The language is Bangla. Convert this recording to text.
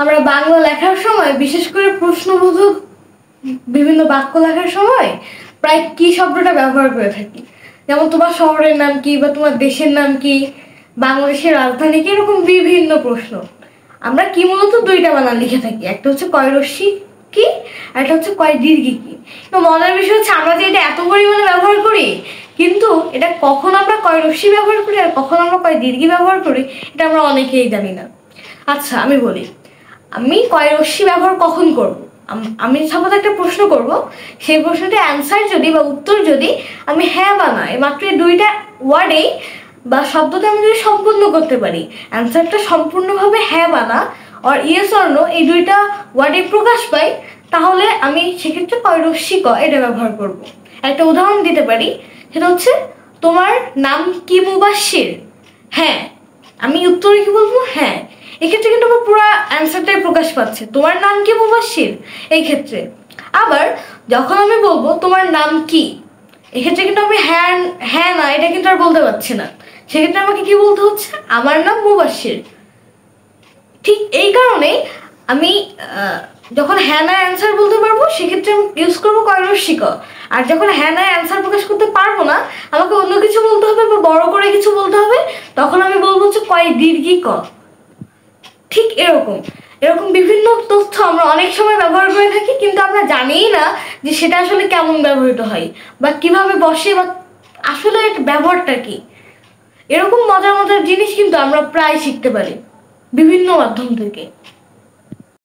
আমরা বাংলা লেখার সময় বিশেষ করে প্রশ্নবোধক বিভিন্ন বাক্য লেখার সময় প্রায় কি শব্দটা ব্যবহার করে থাকি। যেমন তোমার শহরের নাম কি বা তোমার দেশের নাম কি, বাংলাদেশের রাজধানী কি, এরকম বিভিন্ন প্রশ্ন আমরা কি মূলত দুইটা বানান লিখে থাকি, একটা হচ্ছে কয় রশ্মি কি আর একটা হচ্ছে কয় দীর্ঘি কি। তো মজার বিষয় হচ্ছে আমরা যে এটা এত পরিমাণে ব্যবহার করি, কিন্তু এটা কখন আমরা কয় রশ্মি ব্যবহার করি আর কখন আমরা কয় দীর্ঘি ব্যবহার করি এটা আমরা অনেকেই জানি না। আচ্ছা আমি বলি, আমি কয় রশ্মি ব্যবহার কখন করব। আমি সাপোজ একটা প্রশ্ন করব, সেই প্রশ্নটির অ্যান্সার যদি বা উত্তর যদি আমি হ্যাঁ বা না এই মাত্র এই দুইটা ওয়ার্ডেই বা শব্দটা আমি যদি সম্পূর্ণ করতে পারি, অ্যান্সারটা সম্পূর্ণভাবে হ্যাঁ বা না আর ইয়েস অর নো এই দুইটা ওয়ার্ডে প্রকাশ পাই, তাহলে আমি সেক্ষেত্রে কয় রশ্মি ক এটা ব্যবহার করব। একটা উদাহরণ দিতে পারি, সেটা হচ্ছে তোমার নাম কি মুবাশশির। হ্যাঁ, আমি উত্তরে কি বলবো? হ্যাঁ। এক্ষেত্রে কিন্তু আমার পুরো অ্যান্সারটাই প্রকাশ পাচ্ছে, তোমার নাম কি মুবাশশির এই ক্ষেত্রে। আবার যখন আমি বলবো তোমার নাম কি, এক্ষেত্রে কিন্তু আমি হ্যাঁ হ্যাঁ না এটা কিন্তু আর বলতে পারছি না, সেক্ষেত্রে আমাকে কি বলতে হচ্ছে? আমার নাম মুবাশশির। ঠিক এই কারণে আমি যখন হ্যাঁ না অ্যান্সার বলতে পারবো সেক্ষেত্রে আমি ইউজ করবো কয় রশ্মি ক। আর যখন হ্যাঁ না অ্যান্সার প্রকাশ করতে পারবো না, আমাকে অন্য কিছু বলতে হবে বা বড় করে কিছু বলতে হবে, তখন আমি বলবো হচ্ছে কয় দীর্ঘি ক। ঠিক এরকম এরকম বিভিন্ন তথ্য আমরা অনেক সময় ব্যবহার করে থাকি, কিন্তু আমরা জানিই না যে সেটা আসলে কেমন ব্যবহৃত হয় বা কিভাবে বসে বা আসলে এর ব্যবহারটা কি। এরকম মজার মজার জিনিস কিন্তু আমরা প্রায় শিখতে পারি বিভিন্ন মাধ্যম থেকে।